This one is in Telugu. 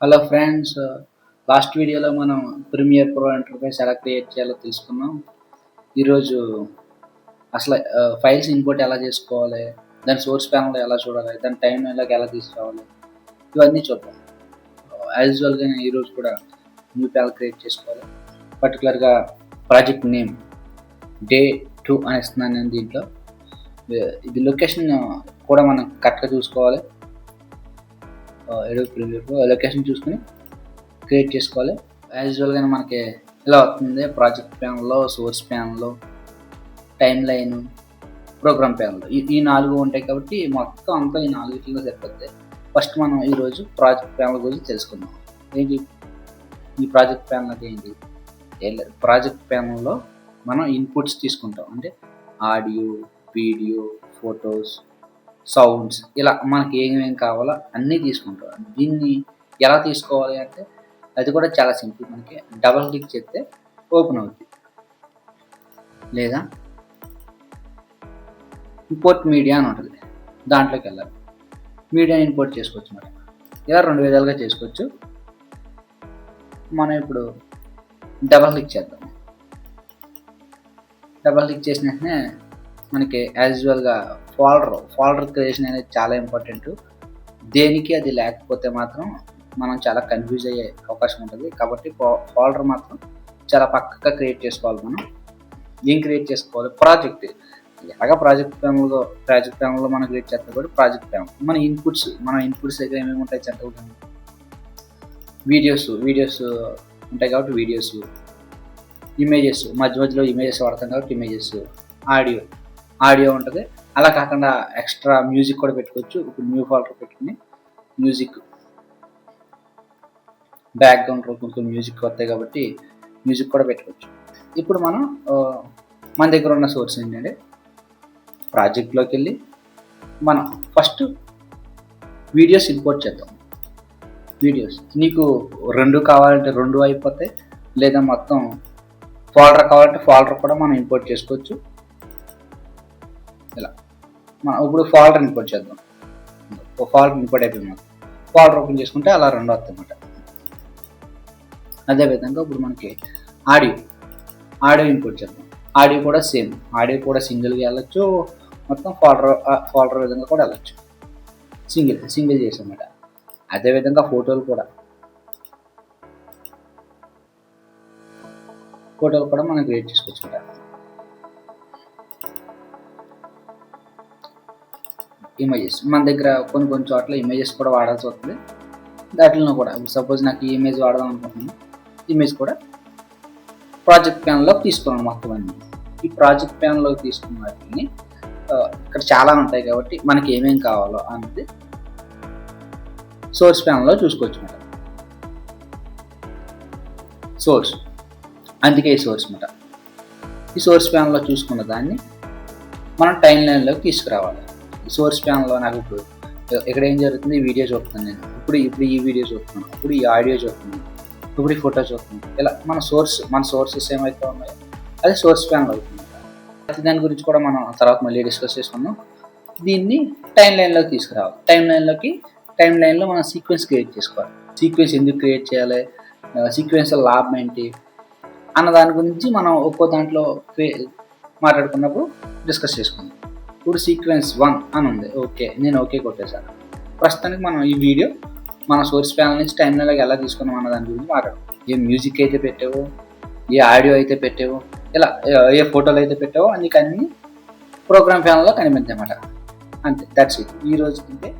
హలో ఫ్రెండ్స్, లాస్ట్ వీడియోలో మనం ప్రీమియర్ ప్రో ఇంటర్ఫేస్ ఎలా క్రియేట్ చేయాలో తెలుసుకున్నాం. ఈరోజు అసలు ఫైల్స్ ఇంపోర్ట్ ఎలా చేసుకోవాలి, దాని సోర్స్ ప్యానెల్ ఎలా చూడాలి, దాని టైం లైన్లోకి ఎలా తీసుకురావాలి, ఇవన్నీ చూద్దాం. యాజ్ యూజువల్గా ఈరోజు కూడా న్యూ ప్యానెల్ క్రియేట్ చేసుకోవాలి. పర్టికులర్గా ప్రాజెక్ట్ నేమ్ డే 2 అని ఇస్తున్నాను నేను దీంట్లో. ఇది లొకేషన్ కూడా మనం కరెక్ట్గా చూసుకోవాలి. ఎడోబ్ ప్రీమియర్ ప్రో లొకేషన్ చూసుకుని క్రియేట్ చేసుకోవాలి. యాజ్ యూజువల్గానే మనకి ఇలా వస్తుంది. ప్రాజెక్ట్ ప్యానెల్లో, సోర్స్ ప్యానెల్లో, టైం లైన్, ప్రోగ్రామ్ ప్యానెల్లో ఈ 4 ఉంటాయి కాబట్టి మొత్తం అంతా ఈ 4 సరిపోద్ది. ఫస్ట్ మనం ఈరోజు ప్రాజెక్ట్ ప్యానెల్ గురించి తెలుసుకుందాం. ఏంటి ఈ ప్రాజెక్ట్ ప్యానెల్ అంటే ఏంటి? ఏం లేదు, ప్రాజెక్ట్ ప్యానెల్లో మనం ఇన్పుట్స్ తీసుకుంటాం. అంటే ఆడియో, వీడియో, ఫొటోస్, సౌండ్స్, ఇలా మనకి ఏమేమి కావాలో అన్నీ తీసుకుంటాం. దీన్ని ఎలా తీసుకోవాలి అంటే అది కూడా చాలా సింపుల్. మనకి డబల్ క్లిక్ చేస్తే ఓపెన్ అవుతుంది. లేదా ఇంపోర్ట్ మీడియా అని ఉంటుంది, దాంట్లోకి వెళ్ళాలి. మీడియా ఇంపోర్ట్ చేసుకోవచ్చు అన్నమాట. ఇలా 2 విధాలుగా చేసుకోవచ్చు. మనం ఇప్పుడు డబల్ క్లిక్ చేద్దాం. డబల్ క్లిక్ చేసిన వెంటనే మనకి యాజ్ యూజువల్గా ఫోల్డర్ క్రియేషన్ అనేది చాలా ఇంపార్టెంట్. దేనికి అది లేకపోతే మాత్రం మనం చాలా కన్ఫ్యూజ్ అయ్యే అవకాశం ఉంటుంది. కాబట్టి ఫోల్డర్ మాత్రం చాలా పక్కగా క్రియేట్ చేసుకోవాలి. మనం ఏం క్రియేట్ చేసుకోవాలి? ప్రాజెక్ట్. ఎలాగా ప్రాజెక్ట్ ప్యానెల్లో మనం క్రియేట్ చేస్తాం కాబట్టి ప్రాజెక్ట్ ప్యానెల్. మన ఇన్పుట్స్ దగ్గర ఏమేమి ఉంటాయి? జనరల్గా వీడియోస్ ఉంటాయి కాబట్టి వీడియోస్, ఇమేజెస్, మధ్యలో ఇమేజెస్ వాడతాం కాబట్టి ఇమేజెస్, ఆడియో ఉంటుంది. అలా కాకుండా ఎక్స్ట్రా మ్యూజిక్ కూడా పెట్టుకోవచ్చు. ఇప్పుడు న్యూ ఫోల్డర్ పెట్టుకుని మ్యూజిక్, బ్యాక్గ్రౌండ్లో కొంచెం మ్యూజిక్ వస్తాయి కాబట్టి మ్యూజిక్ కూడా పెట్టుకోవచ్చు. ఇప్పుడు మనం మన దగ్గర ఉన్న సోర్స్ ఏంటంటే ప్రాజెక్ట్లోకి వెళ్ళి మనం ఫస్ట్ వీడియోస్ ఇంపోర్ట్ చేద్దాం. వీడియోస్ నీకు 2 కావాలంటే 2 అయిపోతాయి, లేదా మొత్తం ఫోల్డర్ కావాలంటే ఫోల్డర్ కూడా మనం ఇంపోర్ట్ చేసుకోవచ్చు. ఇలా మనం ఇప్పుడు ఫోల్డర్ ఇంపోర్ట్ చేద్దాం. ఫోల్డర్ ఇంపోర్ట్ అయిపోయింది. ఫోల్డర్ ఓపెన్ చేసుకుంటే అలా 2 వస్తాయి అన్నమాట. అదేవిధంగా ఇప్పుడు మనకి ఆడియో ఇంపోర్ట్ చేద్దాం. ఆడియో కూడా సేమ్. ఆడియో కూడా సింగిల్గా వెళ్ళచ్చు, మొత్తం ఫోల్డర్ విధంగా కూడా వెళ్ళచ్చు. సింగిల్ చేసామన్నమాట. అదేవిధంగా ఫోటోలు కూడా మనం క్రియేట్ చేసుకోవచ్చు అన్నమాట. ఇమేజెస్ మన దగ్గర కొన్ని చోట్ల ఇమేజెస్ కూడా వాడాల్సి వస్తుంది. దాంట్లో కూడా సపోజ్ నాకు ఈ ఇమేజ్ వాడదాం అనుకుంటున్నాను. ఇమేజ్ కూడా ప్రాజెక్ట్ ప్యానెల్లోకి తీసుకున్నాను మొత్తం అన్ని. ఈ ప్రాజెక్ట్ ప్యానెల్లోకి తీసుకున్న వాటిని ఇక్కడ చాలా ఉంటాయి కాబట్టి మనకి ఏమేమి కావాలో అనేది సోర్స్ ప్యానెల్లో చూసుకోవచ్చు అన్నమాట. సోర్స్, అందుకే ఈ సోర్స్ అన్నమాట. ఈ సోర్స్ ప్యానెల్లో చూసుకున్న దాన్ని మనం టైం లైన్లోకి తీసుకురావాలి. ఈ సోర్స్ ప్యానెల్లో నాకు ఇప్పుడు ఇక్కడ ఏం జరుగుతుంది? ఈ వీడియో చూస్తున్నాను నేను. ఇప్పుడు ఈ వీడియో చూస్తున్నాను, ఇప్పుడు ఈ ఆడియో చూస్తున్నాను, ఇప్పుడు ఈ ఫోటో చూస్తున్నాను. ఇలా మన సోర్సెస్ ఏమైతే ఉన్నాయో అది సోర్స్ ప్యానెల్ అవుతుంది. దాని గురించి కూడా మనం తర్వాత మళ్ళీ డిస్కస్ చేసుకుందాం. దీన్ని టైం లైన్లోకి తీసుకురావాలి. టైం లైన్లో మనం సీక్వెన్స్ క్రియేట్ చేసుకోవాలి. సీక్వెన్స్ ఎందుకు క్రియేట్ చేయాలి, సీక్వెన్స్ లాభం ఏంటి అన్న దాని గురించి మనం ఒక్కో దాంట్లో మాట్లాడుకున్నప్పుడు డిస్కస్ చేసుకుందాం. ఇప్పుడు సీక్వెన్స్ 1 అని ఉంది. నేను ఓకే కొట్టేశాను. ప్రస్తుతానికి మనం ఈ వీడియో మన సోర్స్ ప్యానెల్ నుంచి టైం లైన్లోకి ఎలా తీసుకున్నాం అన్న దాని గురించి మాట్లాడదాం. ఏ మ్యూజిక్ అయితే పెట్టావో, ఏ ఆడియో అయితే పెట్టావో, ఇలా ఏ ఫోటోలు అయితే పెట్టావో అన్ని ప్రోగ్రామ్ ప్యానెల్లో కనిపించాయి అన్నమాట. అంతే, దట్స్ ఇట్. ఈ రోజు అంటే